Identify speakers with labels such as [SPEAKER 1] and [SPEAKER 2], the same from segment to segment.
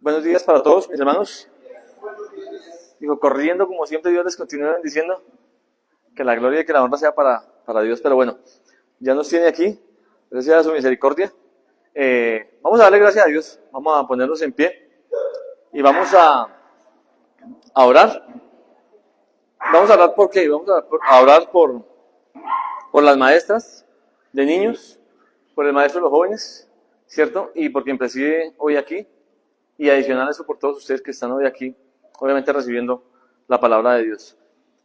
[SPEAKER 1] Buenos días para todos, mis hermanos. Digo, corriendo como siempre, Dios les continúa bendiciendo. Que la gloria y que la honra sea para Dios. Pero bueno, ya nos tiene aquí, gracias a su misericordia. Vamos a darle gracias a Dios. Vamos a ponernos en pie y vamos a orar. Vamos a orar por qué? Vamos a orar por las maestras de niños, por el maestro de los jóvenes, ¿cierto? Y por quien preside hoy aquí. Y adicional a eso, por todos ustedes que están hoy aquí, obviamente recibiendo la palabra de Dios.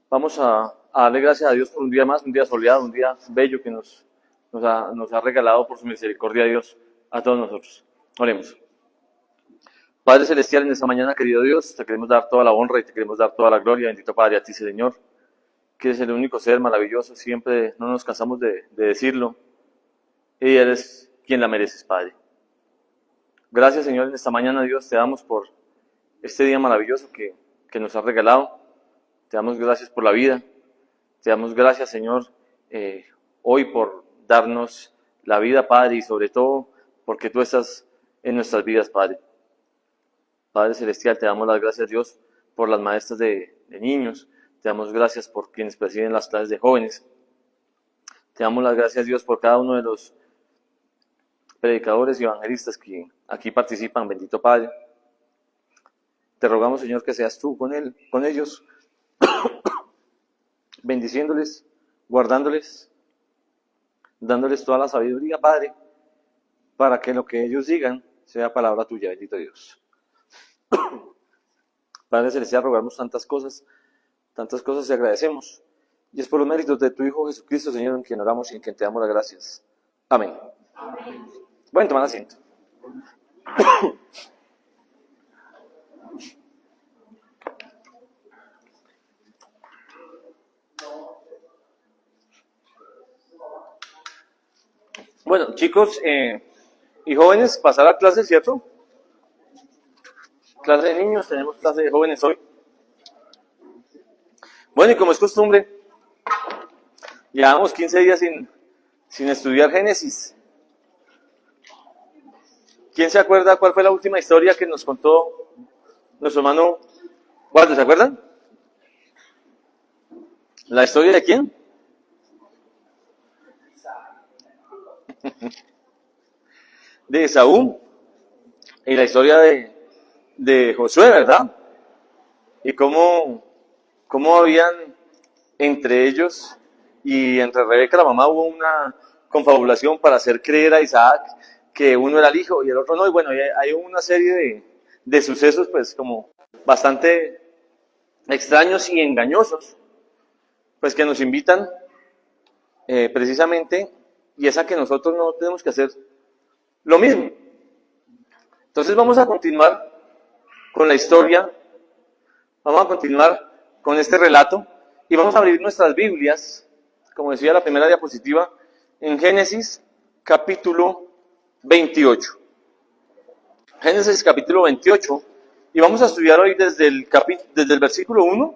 [SPEAKER 1] Vamos a darle gracias a Dios por un día más, un día soleado, un día bello que nos ha regalado por su misericordia a Dios, a todos nosotros. Oremos. Padre Celestial, en esta mañana, querido Dios, te queremos dar toda la honra y te queremos dar toda la gloria. Bendito Padre, a ti, Señor, que eres el único ser maravilloso, siempre no nos cansamos de decirlo, y eres quien la mereces, Padre. Gracias, Señor, en esta mañana, Dios, te damos por este día maravilloso que nos has regalado. Te damos gracias por la vida. Te damos gracias, Señor, hoy por darnos la vida, Padre, y sobre todo porque tú estás en nuestras vidas, Padre. Padre Celestial, te damos las gracias, Dios, por las maestras de niños. Te damos gracias por quienes presiden las clases de jóvenes. Te damos las gracias, Dios, por cada uno de los predicadores y evangelistas que aquí participan, bendito Padre. Te rogamos, Señor, que seas tú con ellos, bendiciéndoles, guardándoles, dándoles toda la sabiduría, Padre, para que lo que ellos digan sea palabra tuya, bendito Dios. Padre Celestial, rogamos tantas cosas y agradecemos. Y es por los méritos de tu Hijo Jesucristo, Señor, en quien oramos y en quien te damos las gracias. Amén. Amén. Bueno, tomad asiento. Bueno, chicos y jóvenes, pasar a clase, ¿cierto? Clase de niños, tenemos clase de jóvenes hoy. Bueno, y como es costumbre, llevamos 15 días sin estudiar Génesis. ¿Quién se acuerda cuál fue la última historia que nos contó nuestro hermano Waldo? ¿Se acuerdan? ¿La historia de quién? De Esaú. Y la historia de Josué, ¿verdad? Y cómo habían entre ellos y entre Rebeca, la mamá, hubo una confabulación para hacer creer a Isaac que uno era el hijo y el otro no. Y bueno, hay una serie de sucesos pues como bastante extraños y engañosos, pues que nos invitan precisamente, y es a que nosotros no tenemos que hacer lo mismo. Entonces vamos a continuar con la historia, vamos a continuar con este relato y vamos a abrir nuestras Biblias, como decía la primera diapositiva, en Génesis capítulo 28. Génesis capítulo 28, y vamos a estudiar hoy desde el versículo 1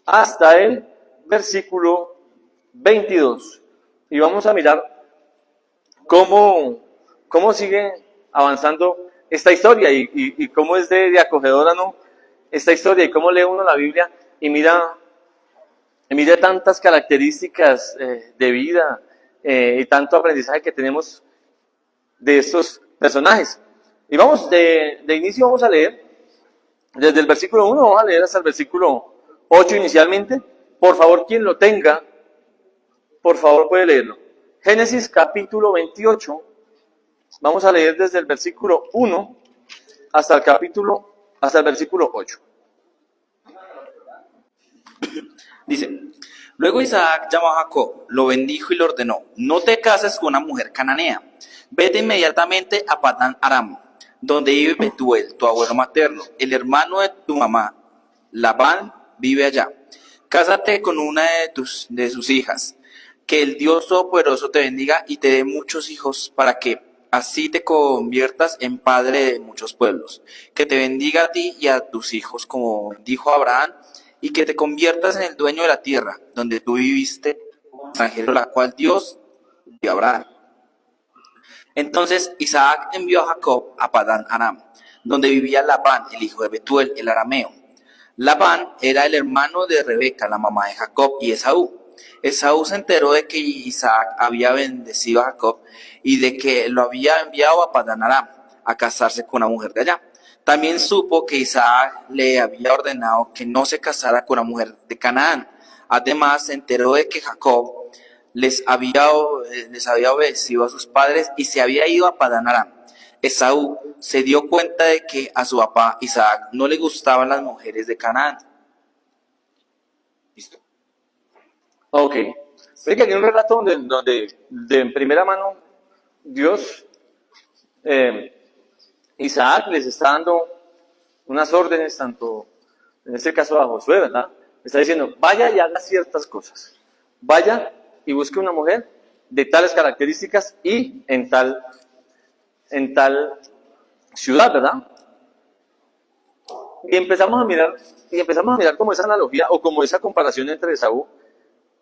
[SPEAKER 1] hasta el versículo 22. Y vamos a mirar cómo sigue avanzando esta historia y cómo es de acogedora, ¿no? Esta historia, y cómo lee uno la Biblia y mira tantas características de vida y tanto aprendizaje que tenemos de estos personajes. Y vamos, de inicio vamos a leer desde el versículo 1, vamos a leer hasta el versículo 8 inicialmente. Por favor, quien lo tenga, por favor puede leerlo. Génesis capítulo 28, vamos a leer desde el versículo 1 hasta el versículo 8.
[SPEAKER 2] Dice: Luego Isaac llamó a Jacob, lo bendijo y le ordenó: no te cases con una mujer cananea. Vete inmediatamente a Padán Aram, donde vive Betuel, tu abuelo materno. El hermano de tu mamá, Labán, vive allá. Cásate con una de sus hijas. Que el Dios Todopoderoso te bendiga y te dé muchos hijos, para que así te conviertas en padre de muchos pueblos. Que te bendiga a ti y a tus hijos, como dijo Abraham, y que te conviertas en el dueño de la tierra, donde tú viviste como extranjero, la cual Dios dio a Abraham. Entonces Isaac envió a Jacob a Padán Aram. donde vivía Labán, el hijo de Betuel, el arameo. Labán era el hermano de Rebeca, la mamá de Jacob, y Esaú. Esaú se enteró de que Isaac había bendecido a Jacob y de que lo había enviado a Padán Aram a casarse con una mujer de allá. También supo que Isaac le había ordenado que no se casara con una mujer de Canaán. Además, se enteró de que Jacob les había obedecido a sus padres y se había ido a Padán Aram. Esaú se dio cuenta de que a su papá Isaac no le gustaban las mujeres de Canaán. Listo.
[SPEAKER 1] Ok. Ve que hay un relato donde de en primera mano Dios, Isaac les está dando unas órdenes, tanto en este caso a Josué, ¿verdad? Le está diciendo, vaya y haga ciertas cosas. Vaya y busque una mujer de tales características y en tal ciudad, ¿verdad? Y empezamos a mirar como esa analogía o como esa comparación entre Esaú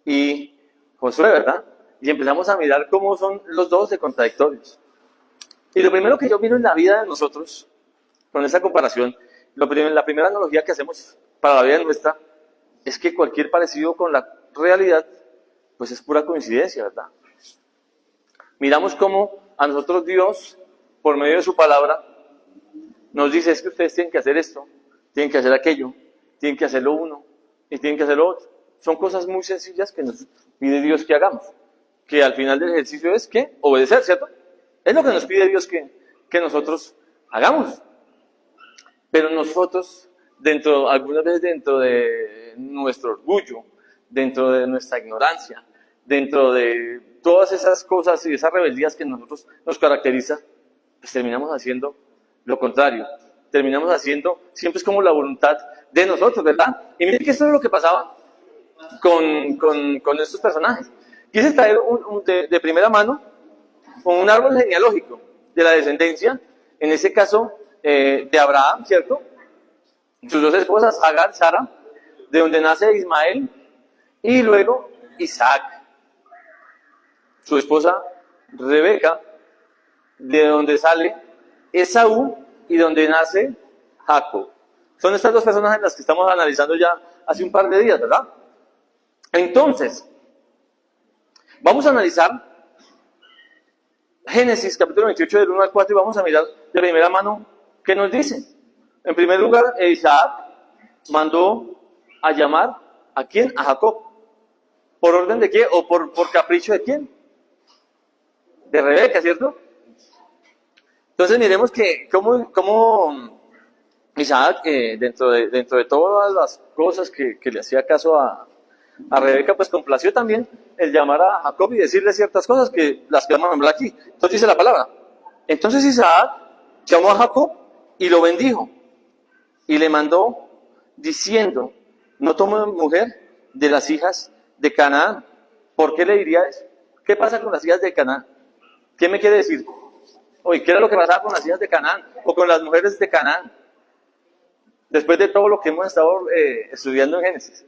[SPEAKER 1] y Josué, ¿verdad? Y empezamos a mirar cómo son los dos de contradictorios. Y lo primero que yo miro en la vida de nosotros, con esa comparación, la primera analogía que hacemos para la vida nuestra, es que cualquier parecido con la realidad, pues es pura coincidencia, ¿verdad? Miramos cómo a nosotros Dios, por medio de su palabra, nos dice, es que ustedes tienen que hacer esto, tienen que hacer aquello, tienen que hacer lo uno y tienen que hacer lo otro. Son cosas muy sencillas que nos pide Dios que hagamos, que al final del ejercicio es que obedecer, ¿cierto? Es lo que nos pide Dios que nosotros hagamos. Pero nosotros, algunas veces dentro de nuestro orgullo, dentro de nuestra ignorancia, dentro de todas esas cosas y esas rebeldías que nosotros nos caracteriza, pues terminamos haciendo lo contrario. Terminamos haciendo, siempre es como la voluntad de nosotros, ¿verdad? Y miren que esto es lo que pasaba con estos personajes. Quise traer de primera mano un árbol genealógico de la descendencia, en ese caso de Abraham, ¿cierto? Sus dos esposas, Agar, Sara, de donde nace Ismael, y luego Isaac, su esposa Rebeca, de donde sale Esaú y donde nace Jacob. Son estas dos personas en las que estamos analizando ya hace un par de días, ¿verdad? Entonces, vamos a analizar Génesis capítulo 28 del 1 al 4 y vamos a mirar de primera mano qué nos dice. En primer lugar, Isaac mandó a llamar ¿a quién? A Jacob. ¿Por orden de qué? ¿O por capricho de quién? De Rebeca, ¿cierto? Entonces miremos que cómo Isaac, dentro de todas las cosas que le hacía caso a Rebeca, pues complació también el llamar a Jacob y decirle ciertas cosas que las que vamos a nombrar aquí. Entonces dice la palabra. Entonces Isaac llamó a Jacob y lo bendijo y le mandó diciendo, no tome mujer de las hijas de Canaán. ¿Por qué le diría eso? ¿Qué pasa con las hijas de Canaán? ¿Qué me quiere decir? Oye, ¿qué era lo que pasaba con las hijas de Canaán o con las mujeres de Canaán? Después de todo lo que hemos estado estudiando en Génesis.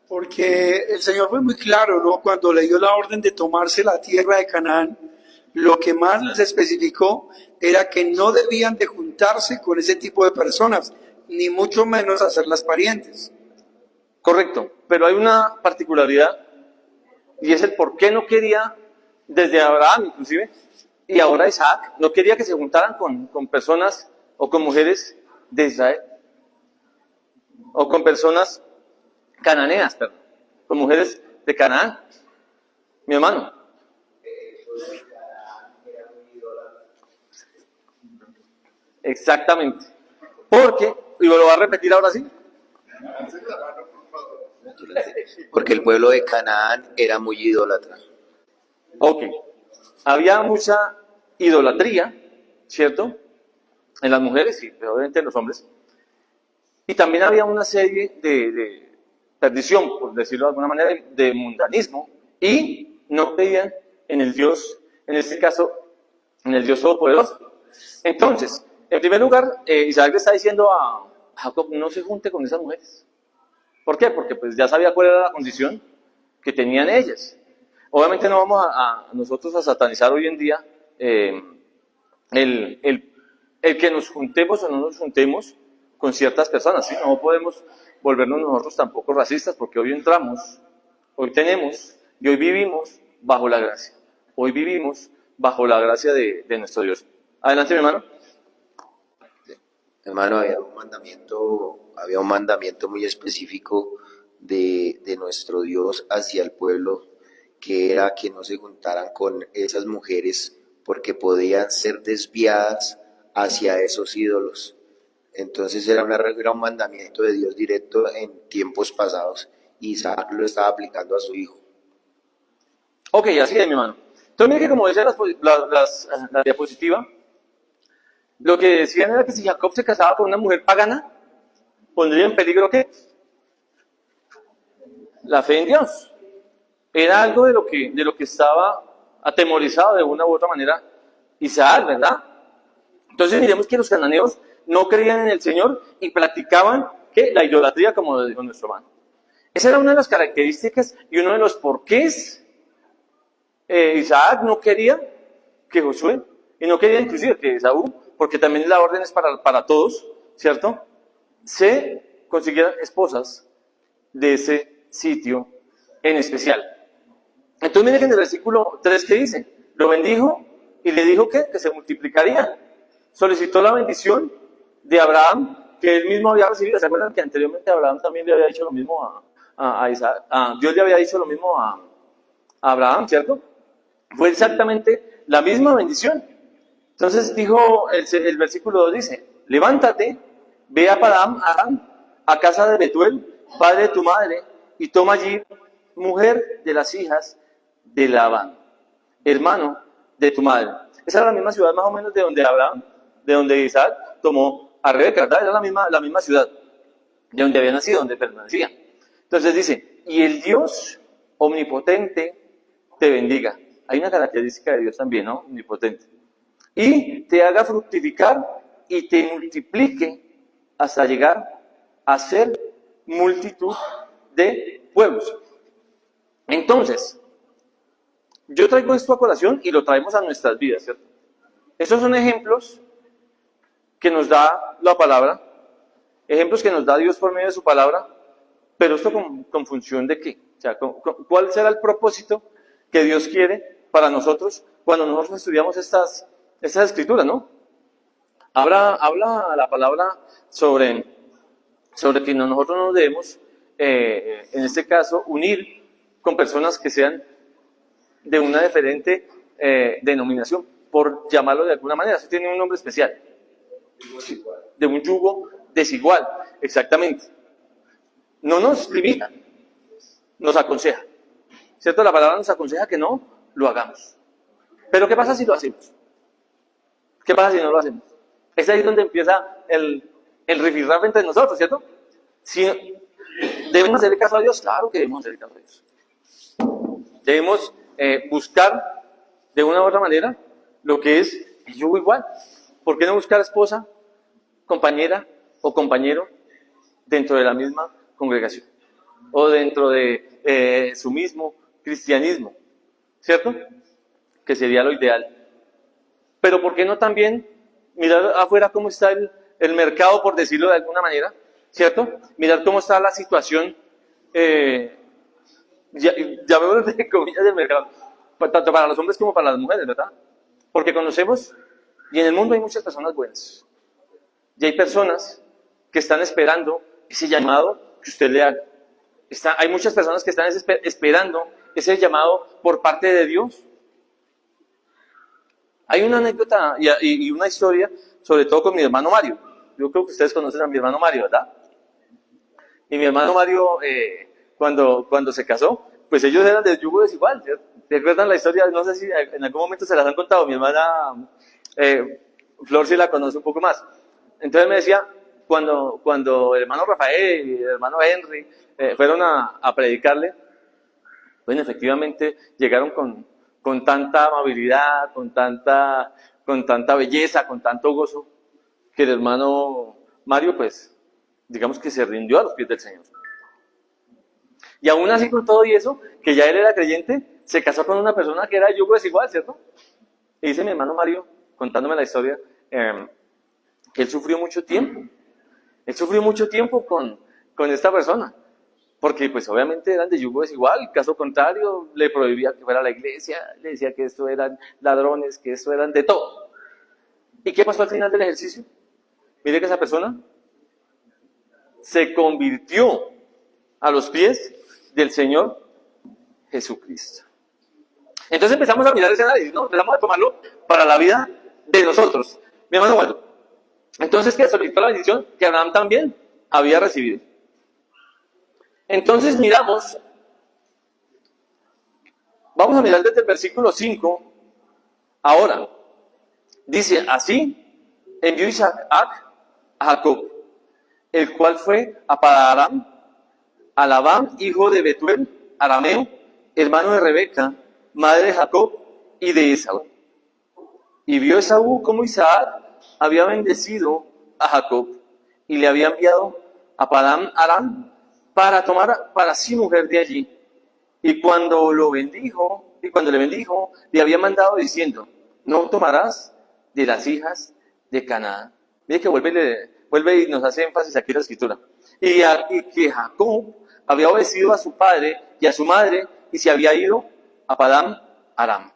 [SPEAKER 3] Porque el Señor fue muy claro, ¿no? Cuando le dio la orden de tomarse la tierra de Canaán, lo que más les especificó era que no debían de juntarse con ese tipo de personas, ni mucho menos hacerlas parientes.
[SPEAKER 1] Correcto, pero hay una particularidad y es el por qué no quería, desde Abraham inclusive, y ahora Isaac, no quería que se juntaran con personas o con mujeres de Israel, o con personas cananeas, perdón, con mujeres de Canaán, mi hermano. Exactamente. Porque, y lo va a repetir ahora sí.
[SPEAKER 4] Porque el pueblo de Canaán era muy idólatra.
[SPEAKER 1] Ok. Había mucha idolatría, ¿cierto? En las mujeres y obviamente en los hombres. Y también había una serie de perdición, por decirlo de alguna manera, de mundanismo. Y no creían en el Dios, en este caso, en el Dios Todopoderoso. Entonces, en primer lugar, Isaac le está diciendo a Jacob, no se junte con esas mujeres. ¿Por qué? Porque pues ya sabía cuál era la condición que tenían ellas. Obviamente no vamos nosotros a satanizar hoy en día el el que nos juntemos o no nos juntemos con ciertas personas, ¿sí? No podemos volvernos nosotros tampoco racistas, porque hoy entramos, hoy tenemos y hoy vivimos bajo la gracia. Hoy vivimos bajo la gracia de nuestro Dios. Adelante, mi hermano.
[SPEAKER 4] Hermano, había un mandamiento muy específico de nuestro Dios hacia el pueblo, que era que no se juntaran con esas mujeres porque podían ser desviadas hacia esos ídolos. Entonces era un mandamiento de Dios directo en tiempos pasados, y Isaac lo estaba aplicando a su hijo.
[SPEAKER 1] Ok, así es, mi hermano. Entonces, mire que como decía la diapositiva, lo que decían era que si Jacob se casaba con una mujer pagana, pondría en peligro ¿qué? La fe en Dios. Era algo de lo que estaba atemorizado de una u otra manera Isaac, ¿verdad? Entonces miremos que los cananeos no creían en el Señor y practicaban ¿qué? La idolatría, como lo dijo nuestro hermano. Esa era una de las características y uno de los porqués Isaac no quería que Josué, y no quería inclusive que Esaú, porque también la orden es para todos, ¿cierto? Se consiguieran esposas de ese sitio en especial. Entonces miren que en el versículo 3 que dice, lo bendijo y le dijo que se multiplicaría. Solicitó la bendición de Abraham, que él mismo había recibido. ¿Se acuerdan que anteriormente Abraham también le había dicho lo mismo a Isaac? Dios le había dicho lo mismo a Abraham, ¿cierto? Fue exactamente la misma bendición. Entonces dijo, el versículo 2 dice, levántate, ve a Padán Aram, a casa de Betuel, padre de tu madre, y toma allí mujer de las hijas de Labán, hermano de tu madre. Esa era la misma ciudad más o menos de donde Isaac tomó a Rebeca, ¿verdad? Era la misma ciudad de donde había nacido, donde permanecía. Entonces dice, y el Dios omnipotente te bendiga. Hay una característica de Dios también, ¿no? Omnipotente. Y te haga fructificar y te multiplique hasta llegar a ser multitud de pueblos. Entonces, yo traigo esto a colación y lo traemos a nuestras vidas, ¿cierto? Estos son ejemplos que nos da la palabra, ejemplos que nos da Dios por medio de su palabra, pero esto con función de qué? O sea, ¿cuál será el propósito que Dios quiere para nosotros cuando nosotros estudiamos estas escrituras, ¿no? Habla la palabra sobre que nosotros no nos debemos, en este caso, unir con personas que sean de una diferente denominación, por llamarlo de alguna manera. Eso tiene un nombre especial. De un yugo desigual, exactamente. No nos limita, nos aconseja. ¿Cierto? La palabra nos aconseja que no lo hagamos. Pero ¿qué pasa si lo hacemos? ¿Qué pasa si no lo hacemos? Es ahí donde empieza el rifirrafe entre nosotros, ¿cierto? Si debemos hacerle caso a Dios, claro que debemos hacerle caso a Dios. Debemos buscar de una u otra manera lo que es el yugo igual. ¿Por qué no buscar esposa, compañera o compañero dentro de la misma congregación? O dentro de su mismo cristianismo, ¿cierto? Que sería lo ideal. Pero ¿por qué no también mirar afuera cómo está el mercado, por decirlo de alguna manera, ¿cierto? Mirar cómo está la situación, ya veo de comillas del mercado, tanto para los hombres como para las mujeres, ¿verdad? Porque conocemos, y en el mundo hay muchas personas buenas, y hay personas que están esperando ese llamado que usted le haga. Hay muchas personas que están esperando ese llamado por parte de Dios. Hay una anécdota y una historia, sobre todo con mi hermano Mario. Yo creo que ustedes conocen a mi hermano Mario, ¿verdad? Y mi hermano Mario, cuando se casó, pues ellos eran de yugo desigual. ¿Se acuerdan la historia? No sé si en algún momento se las han contado. Mi hermana Flor sí la conoce un poco más. Entonces me decía, cuando el hermano Rafael y el hermano Henry fueron a predicarle, bueno, efectivamente llegaron con tanta amabilidad, con tanta belleza, con tanto gozo, que el hermano Mario, pues, digamos que se rindió a los pies del Señor. Y aún así, con todo y eso, que ya él era creyente, se casó con una persona que era de yugo desigual, ¿cierto? Y dice mi hermano Mario, contándome la historia, que él sufrió mucho tiempo. Él sufrió mucho tiempo con esta persona, porque pues obviamente eran de yugo desigual. Caso contrario, le prohibía que fuera a la iglesia, le decía que esto eran ladrones, que esto eran de todo. ¿Y qué pasó al final del ejercicio? Mire que esa persona se convirtió a los pies del Señor Jesucristo. Entonces empezamos a mirar ese análisis, ¿no? Empezamos a tomarlo para la vida de nosotros. Mi hermano Waldo. Entonces, ¿qué? Solicitó la bendición que Abraham también había recibido. Entonces miramos, vamos a mirar desde el versículo 5, ahora. Dice, así envió Isaac a Jacob, el cual fue a Padán a Labán, hijo de Betuel, arameo, hermano de Rebeca, madre de Jacob y de Esaú. Y vio Esaú cómo Isaac había bendecido a Jacob y le había enviado a Padán Aram para tomar para sí mujer de allí. Y cuando le bendijo, le había mandado diciendo, no tomarás de las hijas de Canaán. Mire que vuelve y nos hace énfasis aquí la escritura. Y que Jacob había obedecido a su padre y a su madre y se había ido a Padán Aram.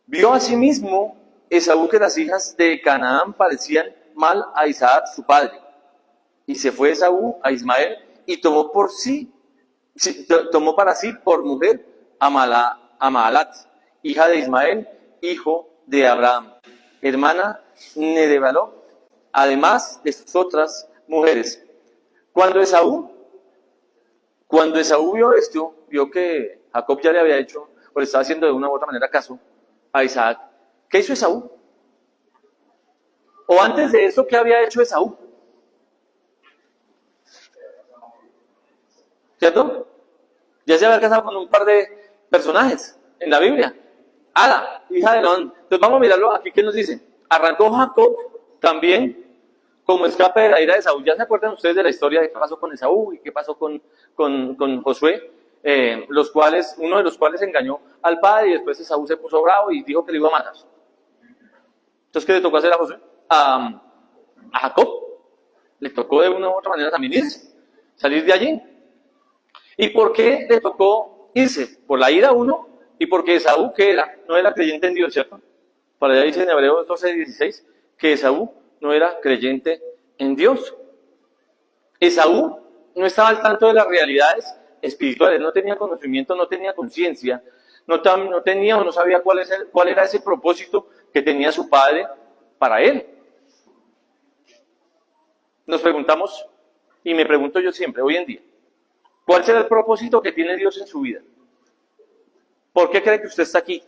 [SPEAKER 1] Vio asimismo Esaú que las hijas de Canaán parecían mal a Isaac su padre. Y se fue Esaú a Ismael y tomó para sí por mujer a Mahalat, hija de Ismael, hijo de Abraham, hermana de Baló, además de sus otras mujeres. Cuando Esaú vio esto, vio que Jacob ya le había hecho, o le estaba haciendo de una u otra manera caso a Isaac. ¿Qué hizo Esaú? O antes de eso, ¿qué había hecho Esaú? ¿Cierto? Ya se había casado con un par de personajes en la Biblia. Ada, hija de León. Entonces vamos a mirarlo aquí. ¿Qué nos dice? Arrancó Jacob también como escape de la ira de Esaú. ¿Ya se acuerdan ustedes de la historia de qué pasó con Esaú y qué pasó con Josué? Uno de los cuales engañó al padre y después Esaú se puso bravo y dijo que le iba a matar. Entonces, ¿qué le tocó hacer a Josué? A Jacob. Le tocó de una u otra manera también irse, salir de allí. ¿Y por qué le tocó irse? Por la ira uno y porque Esaú, que era, no era creyente en Dios, ¿cierto? Para allá dice en Hebreos 12:16 que Esaú no era creyente en Dios. Esaú no estaba al tanto de las realidades espirituales, no tenía conocimiento, no tenía conciencia, no tenía o no sabía cuál era ese propósito que tenía su padre para él. Nos preguntamos, y me pregunto yo siempre, hoy en día, ¿cuál será el propósito que tiene Dios en su vida? ¿Por qué cree que usted está aquí?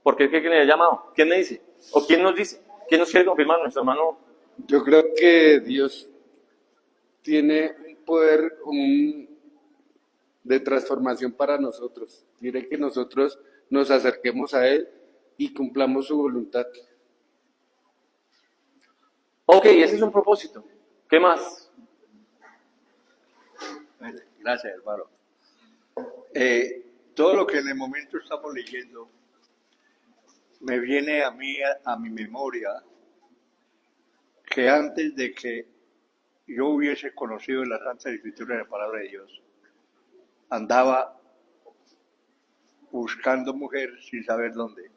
[SPEAKER 1] ¿Por qué cree que le ha llamado? ¿Quién me dice? ¿O quién nos dice? ¿Quién nos quiere confirmar? Nuestro hermano.
[SPEAKER 5] Yo creo que Dios tiene un poder de transformación para nosotros. Quiere que nosotros nos acerquemos a Él y cumplamos su voluntad.
[SPEAKER 1] Ok, ese es un propósito. ¿Qué más?
[SPEAKER 6] Gracias, hermano. Todo lo que en el momento estamos leyendo me viene a mí, a mi memoria, que antes de que yo hubiese conocido la Santa Escritura y la Palabra de Dios, andaba buscando mujer sin saber dónde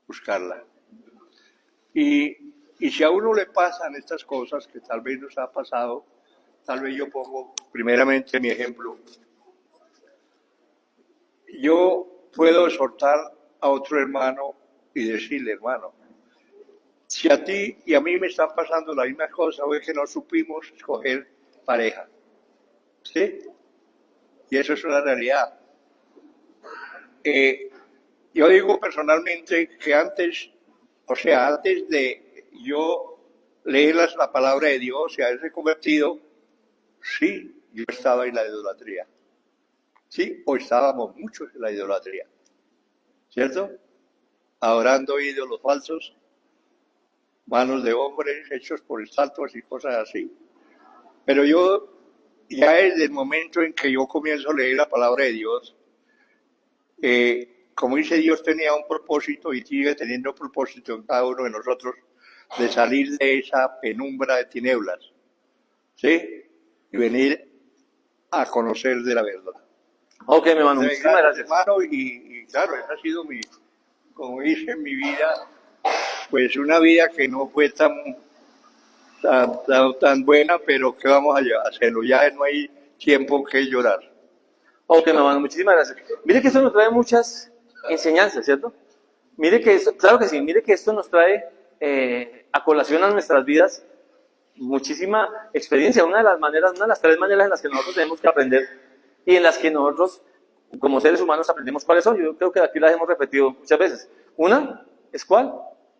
[SPEAKER 6] buscarla. Y si a uno le pasan estas cosas que tal vez nos ha pasado, tal vez yo pongo primeramente mi ejemplo. Yo puedo exhortar a otro hermano y decirle, hermano, si a ti y a mí me están pasando la misma cosa, o es que no supimos escoger pareja. ¿Sí? Y eso es una realidad. Yo digo personalmente que antes de yo leer la palabra de Dios y haberse convertido, sí, yo estaba en la idolatría. Sí, o estábamos muchos en la idolatría. ¿Cierto? Adorando ídolos falsos, manos de hombres hechos por estatuas y cosas así. Pero yo, ya desde el momento en que yo comienzo a leer la palabra de Dios, como dice Dios, tenía un propósito y sigue teniendo un propósito en cada uno de nosotros de salir de esa penumbra de tinieblas, ¿sí? Y venir a conocer de la verdad.
[SPEAKER 1] Ok, mi hermano, muchísimas gracias.
[SPEAKER 6] Hermano, y claro, esa ha sido como dice, mi vida, pues una vida que no fue tan buena, pero que vamos a hacerlo, ya no hay tiempo que llorar.
[SPEAKER 1] Ok, mi hermano, muchísimas gracias. Mire que esto nos trae muchas enseñanzas, ¿cierto? Mire que esto, claro que sí, mire que esto nos trae a colación a nuestras vidas muchísima experiencia. Una de las tres maneras en las que nosotros tenemos que aprender y en las que nosotros, como seres humanos, aprendemos cuáles son. Yo creo que aquí las hemos repetido muchas veces. Una es cuál,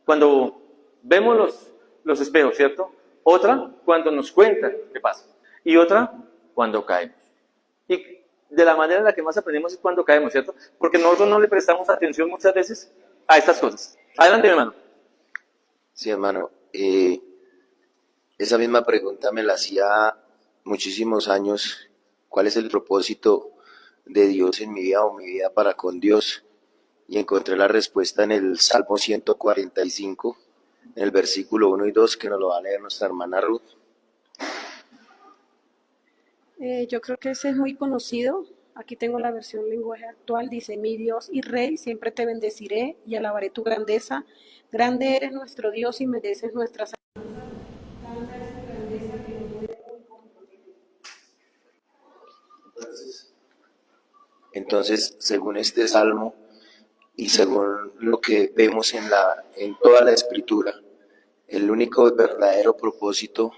[SPEAKER 1] cuando vemos los espejos, ¿cierto? Otra, cuando nos cuentan qué pasa. Y otra, cuando caemos. Y de la manera en la que más aprendemos es cuando caemos, ¿cierto? Porque nosotros no le prestamos atención muchas veces a estas cosas. Adelante, mi hermano.
[SPEAKER 4] Sí, hermano. Esa misma pregunta me la hacía muchísimos años. ¿Cuál es el propósito de Dios en mi vida o mi vida para con Dios? Y encontré la respuesta en el Salmo 145, en el versículo 1 y 2, que nos lo va a leer nuestra hermana Ruth.
[SPEAKER 7] Yo creo que ese es muy conocido. Aquí tengo la versión lenguaje actual. Dice: mi Dios y Rey, siempre te bendeciré y alabaré tu grandeza. Grande eres nuestro Dios y mereces nuestra salud.
[SPEAKER 4] Entonces, según este salmo y según lo que vemos en toda la escritura, el único verdadero propósito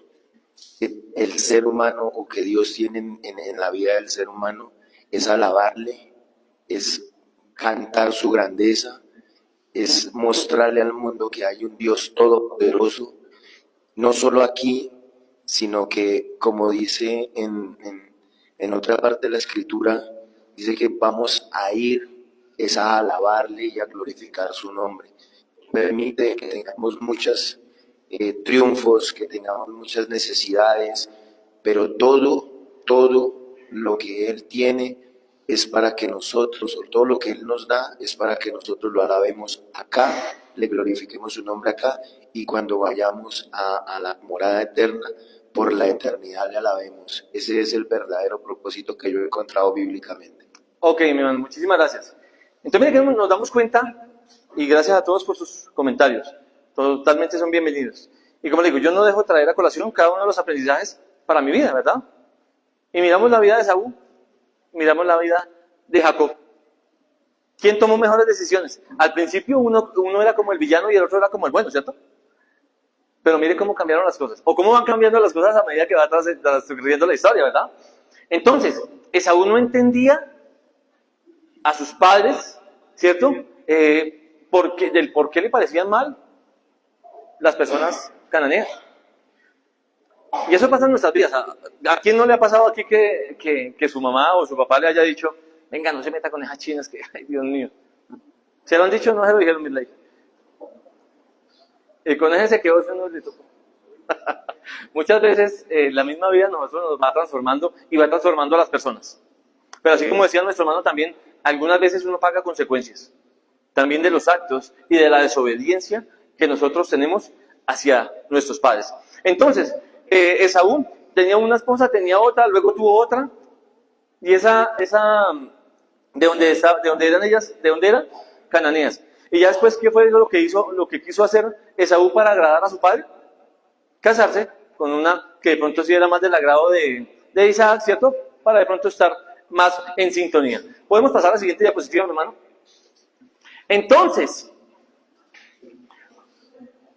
[SPEAKER 4] que el ser humano o que Dios tiene en la vida del ser humano es alabarle, es cantar su grandeza, es mostrarle al mundo que hay un Dios todopoderoso, no solo aquí, sino que, como dice en otra parte de la escritura, dice que vamos a ir es a alabarle y a glorificar su nombre. Permite que tengamos muchos triunfos, que tengamos muchas necesidades, pero todo lo que Él tiene es para que nosotros, o todo lo que Él nos da, es para que nosotros lo alabemos acá, le glorifiquemos su nombre acá, y cuando vayamos a la morada eterna, por la eternidad le alabemos. Ese es el verdadero propósito que yo he encontrado bíblicamente.
[SPEAKER 1] Ok, mi hermano, muchísimas gracias. Entonces, mire que nos damos cuenta, y gracias a todos por sus comentarios, totalmente son bienvenidos. Y como le digo, yo no dejo traer a colación cada uno de los aprendizajes para mi vida, ¿verdad? Y miramos la vida de Esaú, miramos la vida de Jacob. ¿Quién tomó mejores decisiones? Al principio uno era como el villano y el otro era como el bueno, ¿cierto? Pero mire cómo cambiaron las cosas, o cómo van cambiando las cosas a medida que va transcurriendo la historia, ¿verdad? Entonces, Esaú no entendía a sus padres, ¿cierto? Del por qué le parecían mal las personas cananeas. Y eso pasa en nuestras vidas. ¿A quién no le ha pasado aquí que su mamá o su papá le haya dicho: venga, no se meta con esas chinas que, ay, Dios mío? ¿Se lo han dicho o no se lo dijeron, Mirley? Y con ese se quedó, eso no le tocó. Muchas veces la misma vida nosotros nos va transformando y va transformando a las personas. Pero así como decía nuestro hermano también, algunas veces uno paga consecuencias también de los actos y de la desobediencia que nosotros tenemos hacia nuestros padres. Entonces, Esaú tenía una esposa, tenía otra, luego tuvo otra, y ¿de dónde eran ellas? ¿De dónde eran? Cananeas. Y ya después, ¿qué fue lo que quiso hacer Esaú para agradar a su padre? Casarse con una que de pronto sí era más del agrado de Isaac, ¿cierto? Para de pronto estar más en sintonía. ¿Podemos pasar a la siguiente diapositiva, hermano? Entonces,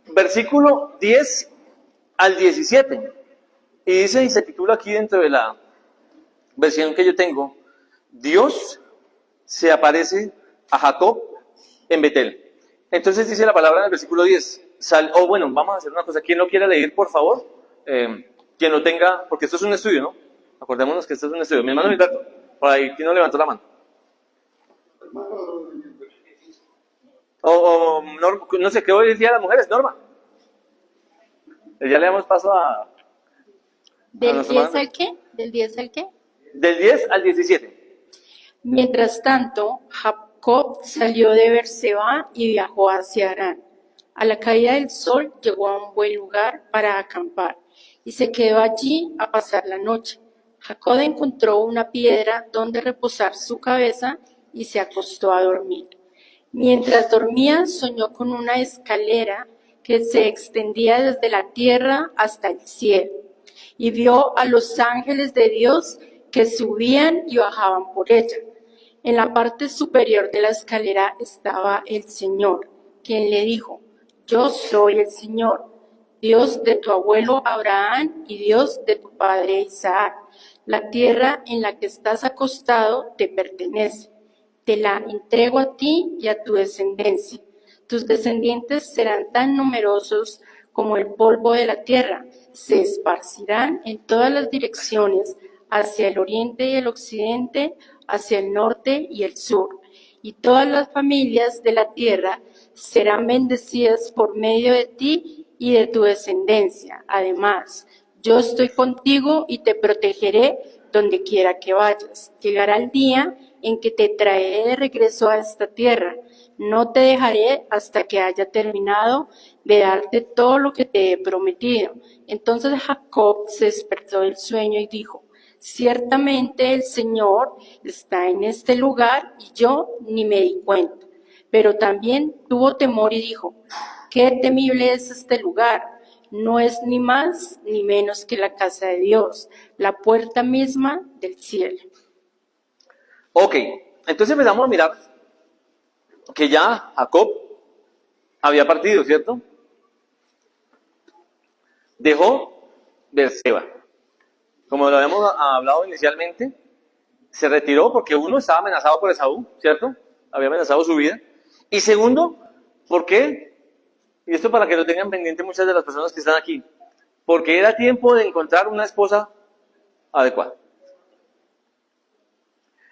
[SPEAKER 1] versículo 10 al 17. Y dice, y se titula aquí dentro de la versión que yo tengo: Dios se aparece a Jacob en Betel. Entonces dice la palabra en el versículo 10. Bueno, vamos a hacer una cosa. ¿Quién lo quiere leer, por favor? Quien lo tenga, porque esto es un estudio, ¿no? Acordémonos que esto es un estudio. Mi hermano Gilberto, por ahí, ¿quién no levantó la mano? No sé, ¿qué hoy es Día de las Mujeres, Norma? Ya le damos paso a
[SPEAKER 8] ¿Del
[SPEAKER 1] nuestro
[SPEAKER 8] 10
[SPEAKER 1] hermano.
[SPEAKER 8] al qué? ¿Del 10 al qué?
[SPEAKER 1] Del 10 al 17.
[SPEAKER 8] Mientras tanto, Jacob salió de Beerseba y viajó hacia Harán. A la caída del sol llegó a un buen lugar para acampar y se quedó allí a pasar la noche. Jacob encontró una piedra donde reposar su cabeza y se acostó a dormir. Mientras dormía, soñó con una escalera que se extendía desde la tierra hasta el cielo y vio a los ángeles de Dios que subían y bajaban por ella. En la parte superior de la escalera estaba el Señor, quien le dijo: Yo soy el Señor, Dios de tu abuelo Abraham y Dios de tu padre Isaac. La tierra en la que estás acostado te pertenece. Te la entrego a ti y a tu descendencia. Tus descendientes serán tan numerosos como el polvo de la tierra. Se esparcirán en todas las direcciones, hacia el oriente y el occidente, hacia el norte y el sur. Y todas las familias de la tierra serán bendecidas por medio de ti y de tu descendencia. Además, yo estoy contigo y te protegeré donde quiera que vayas. Llegará el día en que te traeré de regreso a esta tierra. No te dejaré hasta que haya terminado de darte todo lo que te he prometido. Entonces Jacob se despertó del sueño y dijo: Ciertamente el Señor está en este lugar y yo ni me di cuenta. Pero también tuvo temor y dijo: Qué temible es este lugar. No es ni más ni menos que la casa de Dios, la puerta misma del cielo.
[SPEAKER 1] Ok, entonces empezamos a mirar que ya Jacob había partido, ¿cierto? Dejó Beerseba. Como lo habíamos hablado inicialmente, se retiró porque uno, estaba amenazado por Esaú, ¿cierto? Había amenazado su vida. Y segundo, ¿por qué? Y esto para que lo tengan pendiente muchas de las personas que están aquí. Porque era tiempo de encontrar una esposa adecuada.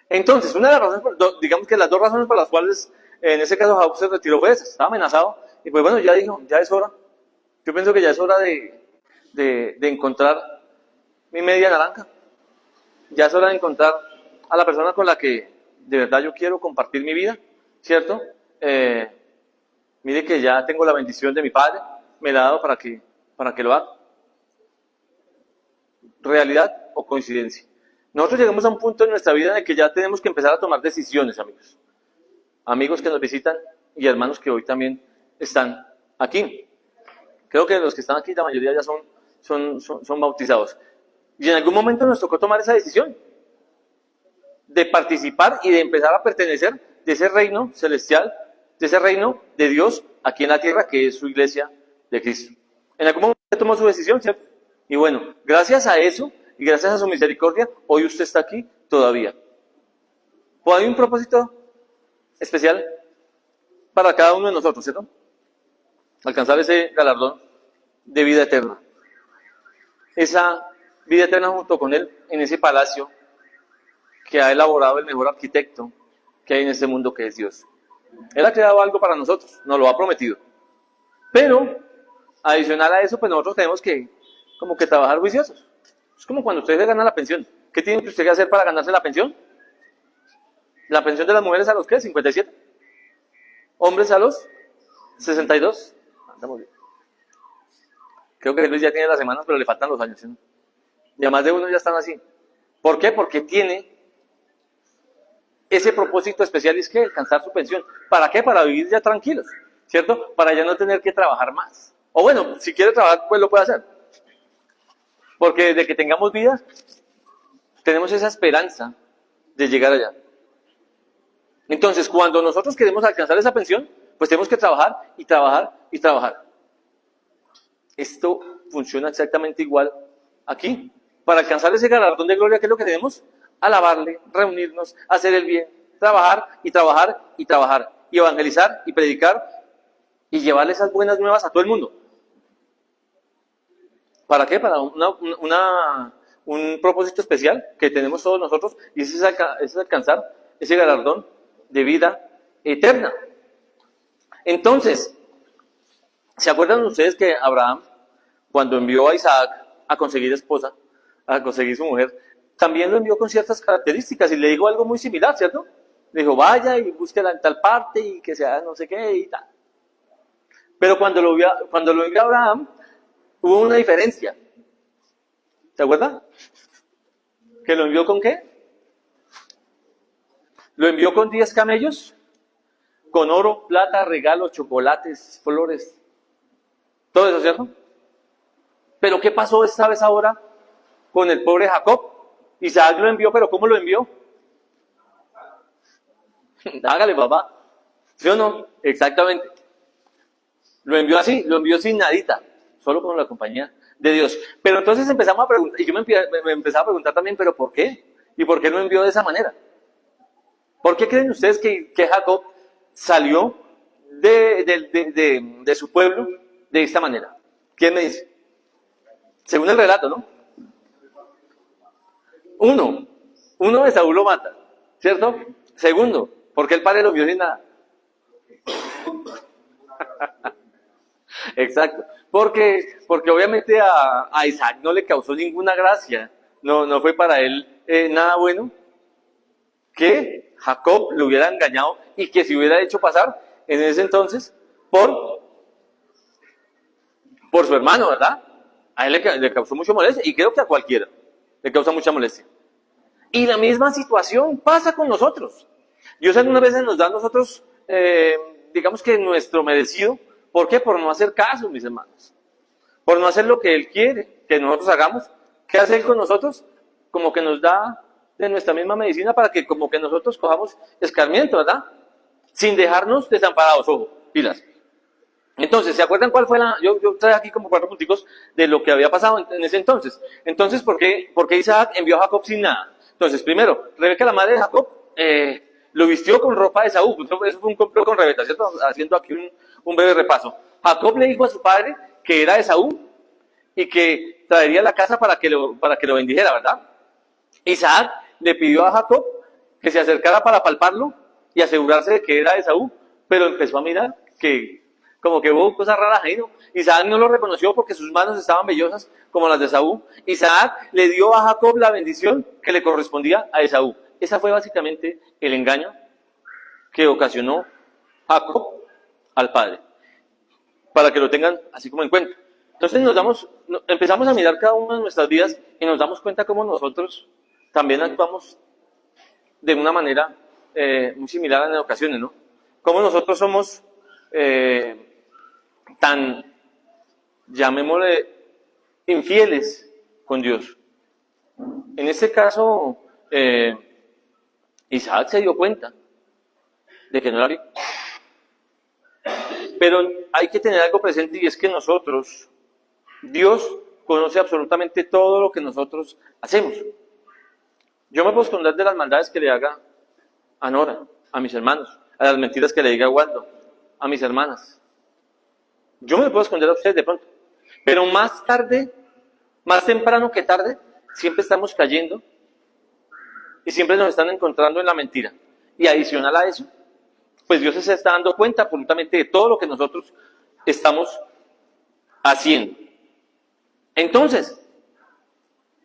[SPEAKER 1] Entonces, una de las razones, digamos que las dos razones por las cuales en ese caso Jacob se retiró fue esa: estaba amenazado. Y pues bueno, ya dijo, ya es hora. Yo pienso que ya es hora de encontrar mi media naranja. Ya es hora de encontrar a la persona con la que de verdad yo quiero compartir mi vida, ¿cierto? Mire que ya tengo la bendición de mi padre, me la ha dado para que lo haga. ¿Realidad o coincidencia? Nosotros llegamos a un punto en nuestra vida en el que ya tenemos que empezar a tomar decisiones, amigos. Amigos que nos visitan y hermanos que hoy también están aquí. Creo que los que están aquí, la mayoría ya son bautizados. Y en algún momento nos tocó tomar esa decisión de participar y de empezar a pertenecer de ese reino celestial, de ese reino de Dios aquí en la tierra, que es su iglesia de Cristo. En algún momento tomó su decisión, ¿cierto? Y bueno, gracias a eso y gracias a su misericordia, hoy usted está aquí todavía. Pues hay un propósito especial para cada uno de nosotros, ¿cierto? Alcanzar ese galardón de vida eterna. Esa vida eterna junto con Él en ese palacio que ha elaborado el mejor arquitecto que hay en este mundo, que es Dios. Él ha creado algo para nosotros, nos lo ha prometido. Pero, adicional a eso, pues nosotros tenemos que, como que trabajar juiciosos. Es como cuando usted se gana la pensión. ¿Qué tiene usted que hacer para ganarse la pensión? La pensión de las mujeres a los ¿qué? 57. Hombres a los 62. Andamos bien. Creo que Luis ya tiene las semanas, pero le faltan los años, ¿sí? Y a más de uno ya están así. ¿Por qué? Porque tiene ese propósito especial, es que alcanzar su pensión. ¿Para qué? Para vivir ya tranquilos, ¿cierto? Para ya no tener que trabajar más. O bueno, si quiere trabajar, pues lo puede hacer. Porque desde que tengamos vida, tenemos esa esperanza de llegar allá. Entonces, cuando nosotros queremos alcanzar esa pensión, pues tenemos que trabajar y trabajar y trabajar. Esto funciona exactamente igual aquí. Para alcanzar ese galardón de gloria, ¿qué es lo que tenemos? Alabarle, reunirnos, hacer el bien, trabajar y trabajar y trabajar, y evangelizar y predicar y llevarle esas buenas nuevas a todo el mundo. ¿Para qué? Para un propósito especial que tenemos todos nosotros, y es alcanzar ese galardón de vida eterna. Entonces, ¿se acuerdan ustedes que Abraham, cuando envió a Isaac a conseguir esposa, a conseguir su mujer, también lo envió con ciertas características y le dijo algo muy similar, ¿cierto? dijo, vaya y búsquela en tal parte y que sea no sé qué y tal. Pero cuando lo envió Abraham, hubo una diferencia. ¿Se acuerdan? ¿Que lo envió con qué? Lo envió con 10 camellos, con oro, plata, regalos, chocolates, flores. Todo eso, ¿cierto? Pero ¿qué pasó esta vez ahora con el pobre Jacob? Isaac lo envió, pero ¿cómo lo envió? Hágale, papá. ¿Sí o no? Exactamente. Lo envió así, lo envió sin nadita, solo con la compañía de Dios. Pero entonces empezamos a preguntar, y yo me empezaba a preguntar también, ¿pero por qué? ¿Y por qué lo envió de esa manera? ¿Por qué creen ustedes que Jacob salió de su pueblo de esta manera? ¿Quién me dice? Según el relato, ¿no? Uno de Saúl lo mata, ¿cierto? Segundo, porque el padre lo vio sin nada. Exacto, porque obviamente a Isaac no le causó ninguna gracia, no fue para él nada bueno que Jacob lo hubiera engañado y que se hubiera hecho pasar en ese entonces por su hermano, ¿verdad? A él le causó mucha molestia y creo que a cualquiera le causa mucha molestia. Y la misma situación pasa con nosotros. Dios algunas veces nos da a nosotros, digamos que nuestro merecido. ¿Por qué? Por no hacer caso, mis hermanos. Por no hacer lo que Él quiere que nosotros hagamos. ¿Qué hace Él con nosotros? Como que nos da de nuestra misma medicina para que como que nosotros cojamos escarmiento, ¿verdad? Sin dejarnos desamparados, ojo, pilas. Entonces, ¿se acuerdan cuál fue yo traje aquí como 4 punticos de lo que había pasado en ese entonces? Entonces, ¿por qué Isaac envió a Jacob sin nada? Entonces, primero, Rebeca, la madre de Jacob, lo vistió con ropa de Esaú. Eso fue un complot con Rebeca, ¿cierto? Haciendo aquí un breve repaso. Jacob le dijo a su padre que era Esaú y que traería la casa para que lo bendijera, ¿verdad? Isaac le pidió a Jacob que se acercara para palparlo y asegurarse de que era Esaú, pero empezó a mirar que como que hubo cosas raras ahí, ¿no? Isaac no lo reconoció porque sus manos estaban vellosas como las de Esaú. Isaac le dio a Jacob la bendición que le correspondía a Esaú. Ese fue básicamente el engaño que ocasionó Jacob al padre, para que lo tengan así como en cuenta. Entonces empezamos a mirar cada una de nuestras vidas y nos damos cuenta cómo nosotros también actuamos de una manera muy similar en ocasiones, ¿no? Cómo nosotros somos tan, llamémosle, infieles con Dios. En este caso, Isaac se dio cuenta de que no era bien. Pero hay que tener algo presente y es que Dios conoce absolutamente todo lo que nosotros hacemos. Yo me puedo esconder de las maldades que le haga a Nora, a mis hermanos, a las mentiras que le diga a Waldo, a mis hermanas. Yo me puedo esconder a ustedes de pronto. Pero más tarde, más temprano que tarde, siempre estamos cayendo y siempre nos están encontrando en la mentira. Y adicional a eso, pues Dios se está dando cuenta absolutamente de todo lo que nosotros estamos haciendo. Entonces,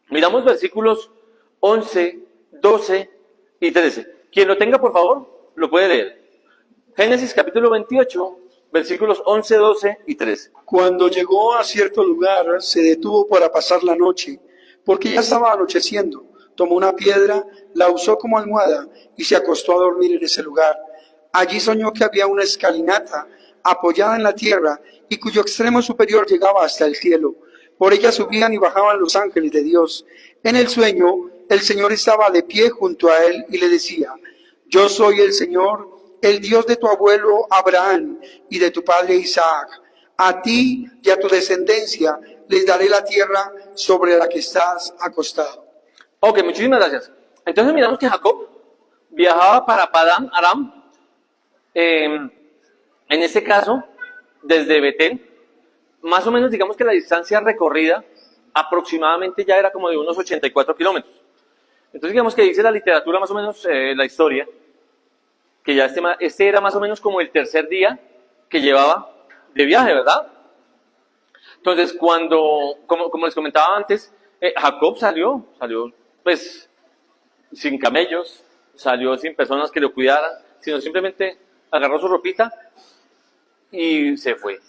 [SPEAKER 1] miramos versículos 11, 12 y 13. Quien lo tenga, por favor, lo puede leer. Génesis capítulo 28, versículos 11, 12 y 13.
[SPEAKER 3] Cuando llegó a cierto lugar, se detuvo para pasar la noche, porque ya estaba anocheciendo. Tomó una piedra, la usó como almohada y se acostó a dormir en ese lugar. Allí soñó que había una escalinata apoyada en la tierra y cuyo extremo superior llegaba hasta el cielo. Por ella subían y bajaban los ángeles de Dios. En el sueño, el Señor estaba de pie junto a él y le decía: Yo soy el Señor, el Dios de tu abuelo Abraham y de tu padre Isaac. A ti y a tu descendencia les daré la tierra sobre la que estás acostado.
[SPEAKER 1] Ok, muchísimas gracias. Entonces miramos que Jacob viajaba para Padán Aram, en este caso, desde Betel, más o menos digamos que la distancia recorrida aproximadamente ya era como de unos 84 kilómetros. Entonces digamos que dice la literatura más o menos, la historia, que ya este era más o menos como el tercer día que llevaba de viaje, ¿verdad? Entonces como les comentaba antes, Jacob salió pues sin camellos, salió sin personas que lo cuidaran, sino simplemente agarró su ropita y se fue.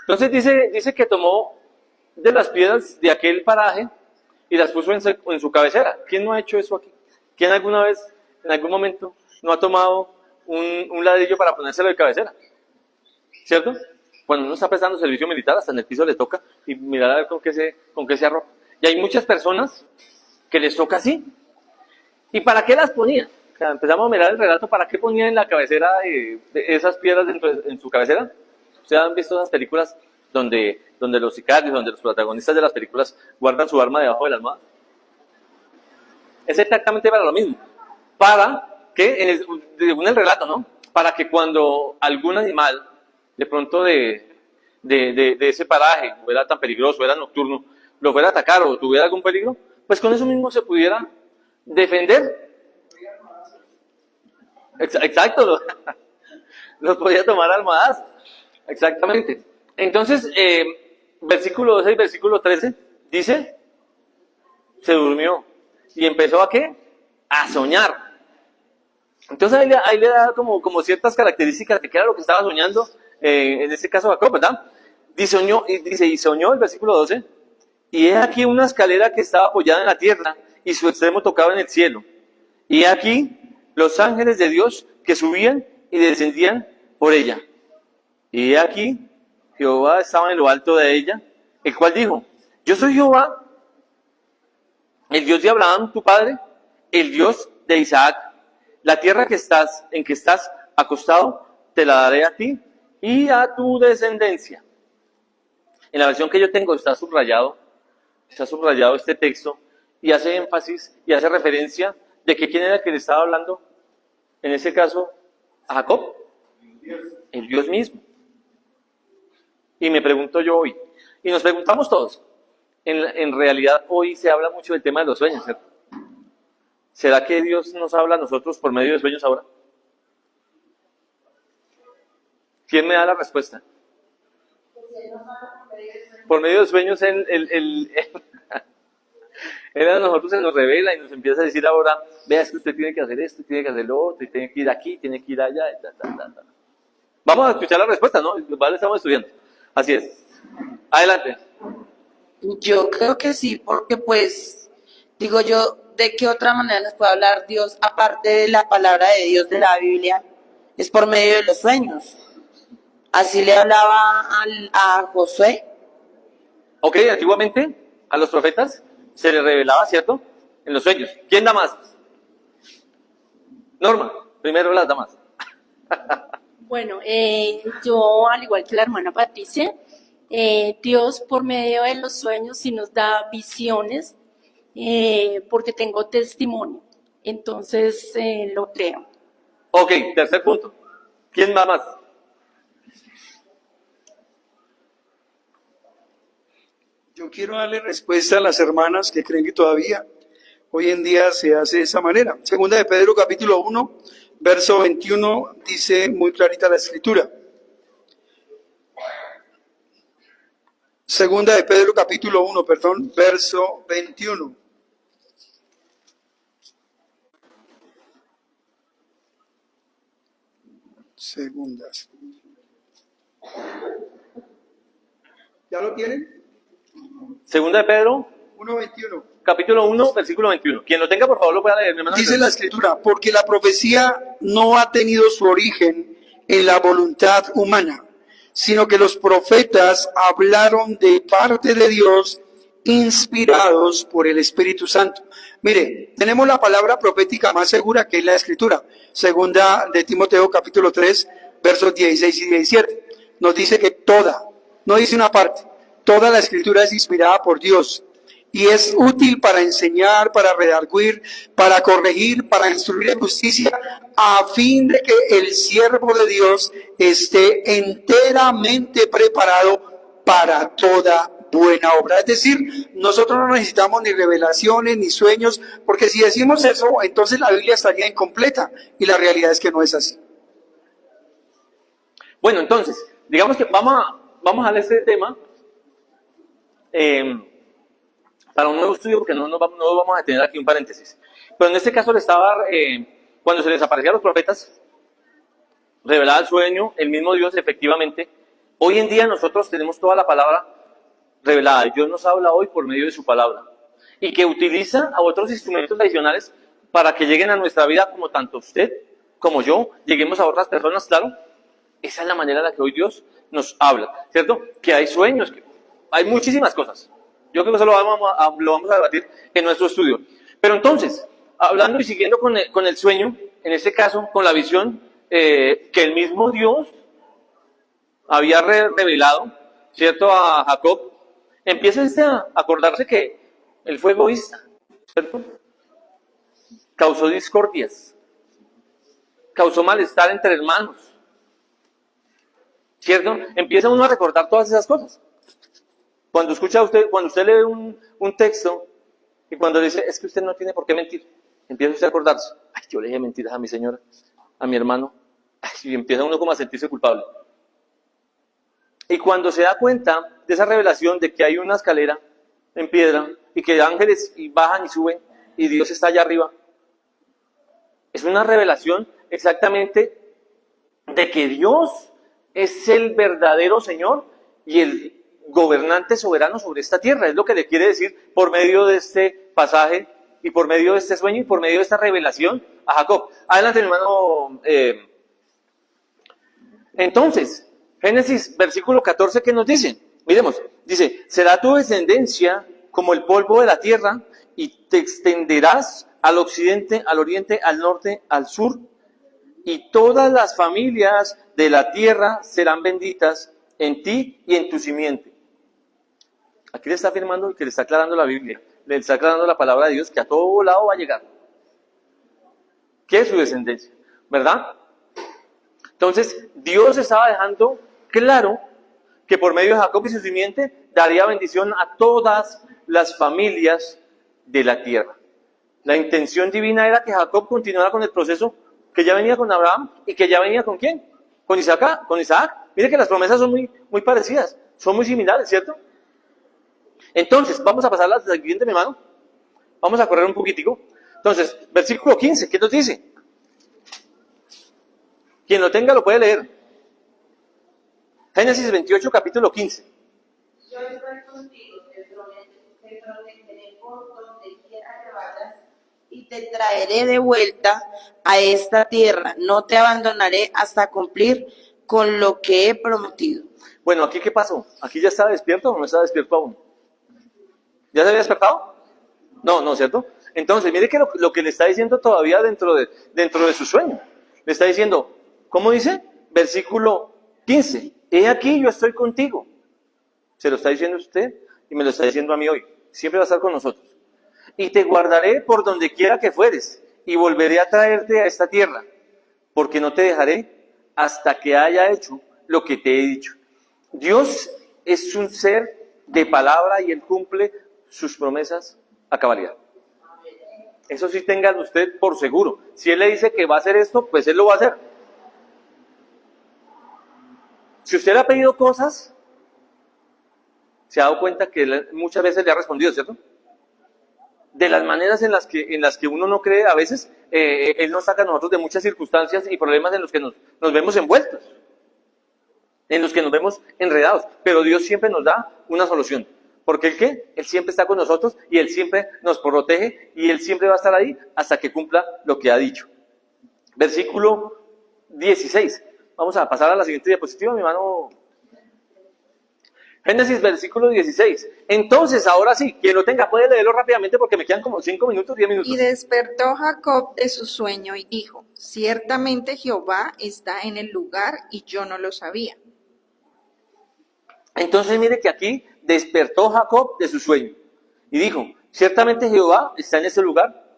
[SPEAKER 1] Entonces dice que tomó de las piedras de aquel paraje y las puso en su cabecera. ¿Quién no ha hecho eso aquí? ¿Quién alguna vez, en algún momento, no ha tomado un ladrillo para ponérselo de cabecera? ¿Cierto? Cuando uno está prestando servicio militar, hasta en el piso le toca y mirar a ver con qué se arroja. Y hay muchas personas que les toca así. ¿Y para qué las ponían? O sea, empezamos a mirar el relato, ¿para qué ponían en la cabecera de esas piedras en su cabecera? Ustedes han visto esas películas donde los sicarios, donde los protagonistas de las películas guardan su arma debajo de la almohada. Es exactamente para lo mismo. Para que, según el relato, ¿no? Para que cuando algún animal, de pronto de ese paraje, o era tan peligroso, era nocturno, lo fuera a atacar o tuviera algún peligro, pues con eso mismo se pudiera defender. Exacto, los podía tomar almohadas. Exactamente. Entonces, versículo 12 y versículo 13, dice, se durmió. ¿Y empezó a qué? A soñar. Entonces ahí le da como ciertas características de qué era lo que estaba soñando, en este caso Jacob, ¿verdad? Y soñó el versículo 12, y he aquí una escalera que estaba apoyada en la tierra, y su extremo tocaba en el cielo. Y he aquí los ángeles de Dios que subían y descendían por ella. Y he aquí Jehová estaba en lo alto de ella, el cual dijo, yo soy Jehová, el Dios de Abraham, tu padre, el Dios de Isaac. La tierra en que estás acostado, te la daré a ti y a tu descendencia. En la versión que yo tengo está subrayado este texto y hace énfasis y hace referencia de que quién era el que le estaba hablando, en ese caso, a Jacob, el Dios mismo. Y me pregunto yo hoy, y nos preguntamos todos, en realidad hoy se habla mucho del tema de los sueños, ¿cierto? ¿Será que Dios nos habla a nosotros por medio de sueños ahora? ¿Quién me da la respuesta? Por medio de sueños, Él a nosotros se nos revela y nos empieza a decir ahora, vea, es que usted tiene que hacer esto, tiene que hacer lo otro, y tiene que ir aquí, tiene que ir allá, Vamos a escuchar la respuesta, ¿no? Vale, estamos estudiando. Así es. Adelante.
[SPEAKER 9] Yo creo que sí, porque pues, digo yo, ¿de qué otra manera nos puede hablar Dios, aparte de la palabra de Dios de la Biblia? Es por medio de los sueños. Así le hablaba a Josué.
[SPEAKER 1] Ok, antiguamente a los profetas se les revelaba, ¿cierto? En los sueños. ¿Quién da más? Norma, primero las damas.
[SPEAKER 8] Bueno, yo, al igual que la hermana Patricia, Dios por medio de los sueños sí nos da visiones, porque tengo testimonio. Entonces, lo creo.
[SPEAKER 1] Ok, tercer punto. ¿Quién va más?
[SPEAKER 3] Yo quiero darle respuesta a las hermanas que creen que todavía hoy en día se hace de esa manera. Segunda de Pedro capítulo 1, verso 21, dice muy clarita la escritura. Segunda de Pedro capítulo 1, verso 21. Segundas. ¿Ya lo tienen?
[SPEAKER 1] Segunda de Pedro,
[SPEAKER 3] 1:21.
[SPEAKER 1] capítulo 1, versículo 21. Quien lo tenga, por favor, lo pueda leer, mi hermano.
[SPEAKER 3] Dice la escritura, porque la profecía no ha tenido su origen en la voluntad humana, sino que los profetas hablaron de parte de Dios, inspirados por el Espíritu Santo. Mire, tenemos la palabra profética más segura, que es la escritura. Segunda de Timoteo capítulo 3, versos 16 y 17. Nos dice que toda, no dice una parte, toda la escritura es inspirada por Dios y es útil para enseñar, para redarguir, para corregir, para instruir en justicia, a fin de que el siervo de Dios esté enteramente preparado para toda buena obra. Es decir, nosotros no necesitamos ni revelaciones ni sueños, porque si decimos eso, entonces la Biblia estaría incompleta, y la realidad es que no es así.
[SPEAKER 1] Bueno, entonces, digamos que vamos a ver este tema para un nuevo estudio, porque no vamos a tener aquí un paréntesis. Pero en este caso le estaba cuando se les aparecía a los profetas, revelaba el sueño, el mismo Dios, efectivamente. Hoy en día nosotros tenemos toda la palabra revelada. Dios nos habla hoy por medio de su palabra. Y que utiliza a otros instrumentos adicionales para que lleguen a nuestra vida, como tanto usted como yo, lleguemos a otras personas, claro. Esa es la manera en la que hoy Dios nos habla, ¿cierto? Que hay sueños, que hay muchísimas cosas. Yo creo que eso lo vamos a debatir en nuestro estudio. Pero entonces, hablando y siguiendo con el sueño, en este caso, con la visión que el mismo Dios había revelado, ¿cierto?, a Jacob, empieza a acordarse que él fue egoísta, ¿cierto? Causó discordias, causó malestar entre hermanos, ¿cierto? Empieza uno a recordar todas esas cosas. Cuando usted lee un texto y cuando dice, es que usted no tiene por qué mentir, empieza usted a acordarse, ay, yo le dije mentiras a mi señora, a mi hermano, ay, y empieza uno como a sentirse culpable. Y cuando se da cuenta de esa revelación de que hay una escalera en piedra y que ángeles bajan y suben y Dios está allá arriba, es una revelación exactamente de que Dios es el verdadero Señor y el gobernante soberano sobre esta tierra. Es lo que le quiere decir por medio de este pasaje y por medio de este sueño y por medio de esta revelación a Jacob. Adelante, hermano. Entonces, Génesis, versículo 14, ¿qué nos dice? Miremos, dice, será tu descendencia como el polvo de la tierra y te extenderás al occidente, al oriente, al norte, al sur, y todas las familias de la tierra serán benditas en ti y en tu simiente. Aquí le está afirmando que le está aclarando la Biblia, le está aclarando la palabra de Dios que a todo lado va a llegar. ¿Qué es su descendencia? ¿Verdad? Entonces, Dios estaba dejando claro que por medio de Jacob y su simiente daría bendición a todas las familias de la tierra. La intención divina era que Jacob continuara con el proceso que ya venía con Abraham y que ya venía con ¿quién? Con Isaac. Mire que las promesas son muy parecidas, son muy similares, ¿cierto? Entonces, vamos a pasar a la siguiente, mi hermano. Vamos a correr un poquitico. Entonces, versículo 15, ¿qué nos dice? Quien lo tenga lo puede leer. Génesis 28, capítulo 15.
[SPEAKER 9] Yo estoy contigo, te protegeré por donde quiera que vayas y te traeré de vuelta a esta tierra. No te abandonaré hasta cumplir con lo que he prometido.
[SPEAKER 1] Bueno, ¿aquí qué pasó? ¿Aquí ya estaba despierto o no estaba despierto aún? ¿Ya se había despertado? No, ¿cierto? Entonces, mire que lo que le está diciendo todavía dentro de su sueño. Le está diciendo, ¿cómo dice? Versículo 15. He aquí, yo estoy contigo. Se lo está diciendo usted y me lo está diciendo a mí hoy. Siempre va a estar con nosotros. Y te guardaré por donde quiera que fueres y volveré a traerte a esta tierra, porque no te dejaré hasta que haya hecho lo que te he dicho. Dios es un ser de palabra y Él cumple sus promesas a cabalidad. Eso sí, ténganlo usted por seguro. Si Él le dice que va a hacer esto, pues Él lo va a hacer. Si usted le ha pedido cosas, se ha dado cuenta que Él muchas veces le ha respondido, ¿cierto? De las maneras en las que uno no cree, a veces Él nos saca a nosotros de muchas circunstancias y problemas en los que nos vemos envueltos, en los que nos vemos enredados. Pero Dios siempre nos da una solución. Porque ¿el qué? Él siempre está con nosotros y Él siempre nos protege y Él siempre va a estar ahí hasta que cumpla lo que ha dicho. Versículo 16. Vamos a pasar a la siguiente diapositiva, mi hermano. Génesis, versículo 16. Entonces, ahora sí, quien lo tenga puede leerlo rápidamente porque me quedan como 5 minutos, 10 minutos.
[SPEAKER 10] Y despertó Jacob de su sueño y dijo, ciertamente Jehová está en el lugar y yo no lo sabía.
[SPEAKER 1] Entonces, mire que aquí despertó Jacob de su sueño y dijo, ciertamente Jehová está en ese lugar.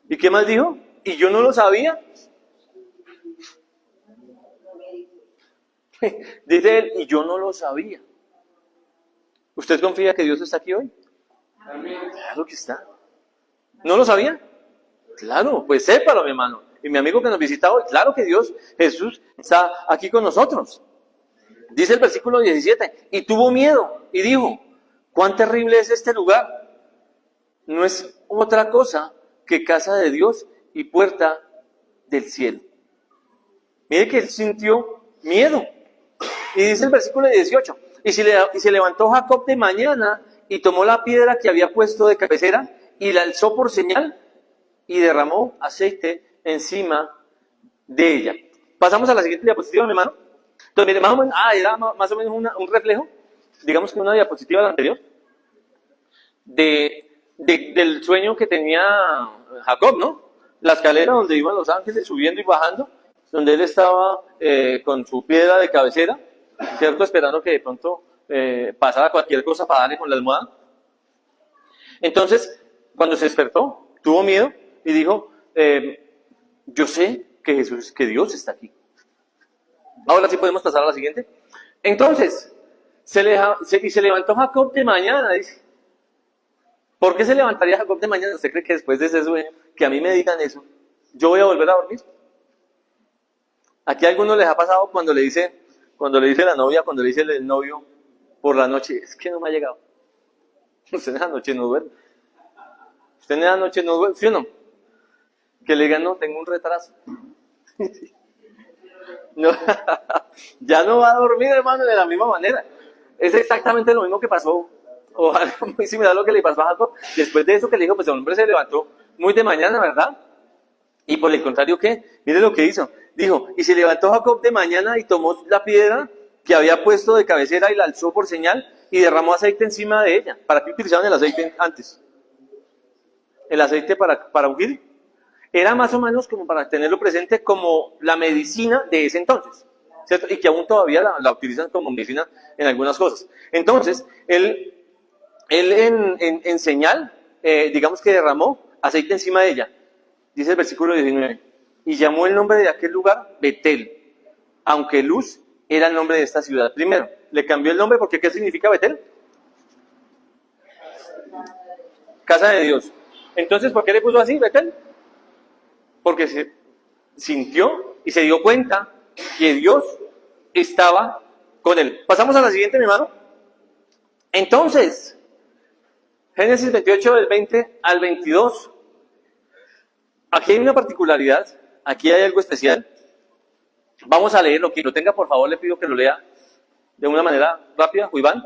[SPEAKER 1] ¿Y qué más dijo? Y yo no lo sabía. Dice él, y yo no lo sabía. ¿Usted confía que Dios está aquí hoy? Claro que está. ¿No lo sabía? Claro, pues sépalo, mi hermano. Y mi amigo que nos visita hoy, claro que Dios, Jesús, está aquí con nosotros. Dice el versículo 17, y tuvo miedo, y dijo, ¿cuán terrible es este lugar? No es otra cosa que casa de Dios y puerta del cielo. Mire que él sintió miedo. Y dice el versículo 18, y se levantó Jacob de mañana y tomó la piedra que había puesto de cabecera y la alzó por señal y derramó aceite encima de ella. Pasamos a la siguiente diapositiva, mi hermano. Entonces, mire, más o menos, era más o menos un reflejo, digamos que una diapositiva de la anterior, del sueño que tenía Jacob, ¿no? La escalera donde iban los ángeles subiendo y bajando, donde él estaba con su piedra de cabecera, ¿cierto? Esperando que de pronto pasara cualquier cosa para darle con la almohada. Entonces, cuando se despertó, tuvo miedo y dijo, yo sé que Dios está aquí. Ahora sí podemos pasar a la siguiente. Entonces, se levantó Jacob de mañana, dice. ¿Por qué se levantaría Jacob de mañana? ¿Usted cree que después de ese sueño, que a mí me digan eso, yo voy a volver a dormir? Aquí a algunos les ha pasado cuando le dice la novia, cuando le dice el novio por la noche, es que no me ha llegado. Usted en la noche no duerme. Usted en la noche no duerme, ¿sí o no? Que le digan, no, tengo un retraso. No, ya no va a dormir, hermano, de la misma manera. Es exactamente lo mismo que pasó, o algo muy similar a lo que le pasó a Jacob. Después de eso que le dijo, pues el hombre se levantó muy de mañana, ¿verdad? Y por el contrario, ¿qué? Mire lo que hizo. Dijo, y se levantó Jacob de mañana y tomó la piedra que había puesto de cabecera y la alzó por señal y derramó aceite encima de ella. ¿Para qué utilizaban el aceite antes? El aceite para ungir. Era más o menos como para tenerlo presente como la medicina de ese entonces, ¿cierto? Y que aún todavía la utilizan como medicina en algunas cosas. Entonces, él en señal, digamos que derramó aceite encima de ella. Dice el versículo 19, y llamó el nombre de aquel lugar Betel, aunque Luz era el nombre de esta ciudad. Primero, le cambió el nombre porque ¿qué significa Betel? Casa de Dios. Entonces, ¿por qué le puso así Betel? Porque se sintió y se dio cuenta que Dios estaba con él. Pasamos a la siguiente, mi hermano. Entonces, Génesis 28, del 20 al 22. Aquí hay una particularidad, aquí hay algo especial. Vamos a leerlo. Quien lo tenga, por favor, le pido que lo lea de una manera rápida. Juiván.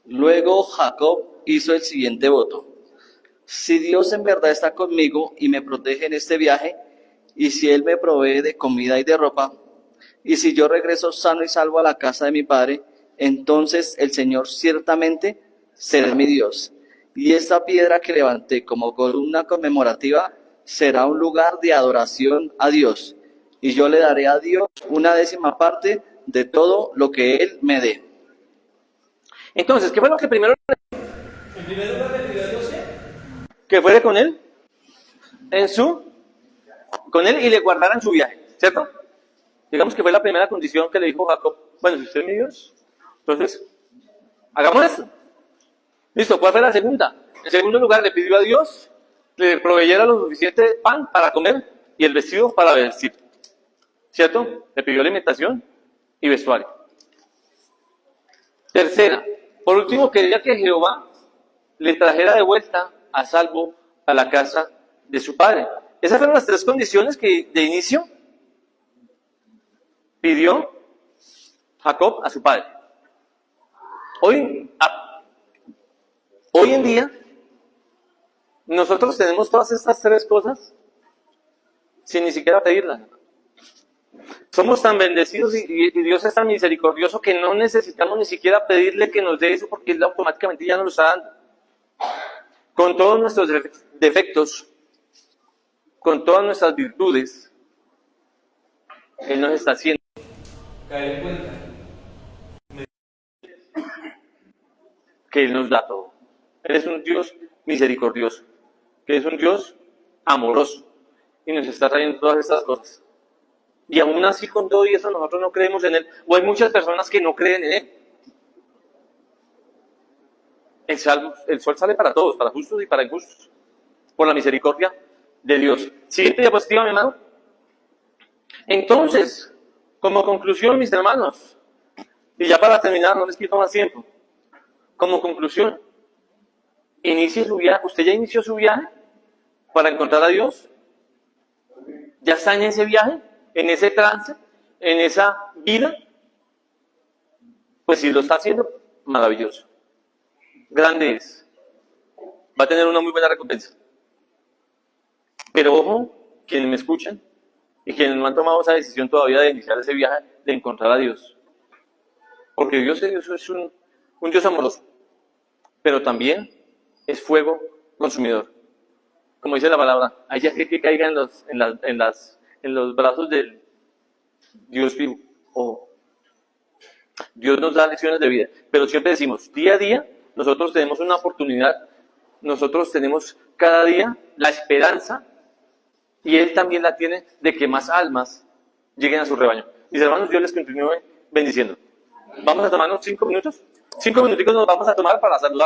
[SPEAKER 11] Luego Jacob hizo el siguiente voto. Si Dios en verdad está conmigo y me protege en este viaje, y si Él me provee de comida y de ropa, y si yo regreso sano y salvo a la casa de mi padre, entonces el Señor ciertamente será mi Dios. Y esta piedra que levanté como columna conmemorativa será un lugar de adoración a Dios. Y yo le daré a Dios 1/10 de todo lo que Él me dé.
[SPEAKER 1] Entonces, ¿qué fue lo que primero? En primer lugar le pidió a Dios que fuera con él, con él y le guardara en su viaje, ¿cierto? Digamos que fue la primera condición que le dijo Jacob. Bueno, si usted es mi Dios, entonces, hagamos esto. Listo, ¿cuál fue la segunda? En segundo lugar, le pidió a Dios que le proveyera lo suficiente pan para comer y el vestido para vestir, ¿cierto? Le pidió alimentación y vestuario. Tercera, por último, quería que Jehová le trajera de vuelta a salvo a la casa de su padre. Esas fueron las tres condiciones que de inicio pidió Jacob a su padre. Hoy en día, nosotros tenemos todas estas tres cosas sin ni siquiera pedirlas. Somos tan bendecidos y Dios es tan misericordioso que no necesitamos ni siquiera pedirle que nos dé eso porque Él automáticamente ya nos lo está dando. Con todos nuestros defectos, con todas nuestras virtudes, Él nos está haciendo caer en cuenta que Él nos da todo. Él es un Dios misericordioso, que es un Dios amoroso y nos está trayendo todas estas cosas. Y aún así, con todo y eso, nosotros no creemos en Él. O hay muchas personas que no creen en Él. El sol sale para todos, para justos y para injustos, por la misericordia de Dios. Siguiente diapositiva, mi hermano. Entonces, como conclusión, mis hermanos, y ya para terminar, no les quito más tiempo. Como conclusión, inicie su viaje. ¿Usted ya inició su viaje para encontrar a Dios? ¿Ya está en ese viaje? ¿En ese trance? ¿En esa vida? Pues si lo está haciendo, maravilloso. Grande es. Va a tener una muy buena recompensa. Pero ojo, quienes me escuchan y quienes no han tomado esa decisión todavía de iniciar ese viaje de encontrar a Dios. Porque Dios es un Dios amoroso, pero también es fuego consumidor. Como dice la palabra, hay que caiga en los brazos del Dios vivo. Ojo. Dios nos da lecciones de vida, pero siempre decimos, día a día, nosotros tenemos una oportunidad, nosotros tenemos cada día la esperanza, y Él también la tiene, de que más almas lleguen a su rebaño. Mis hermanos, Dios les continúe bendiciendo. Vamos a tomarnos 5 minutos. 5 minuticos nos vamos a tomar para saludar.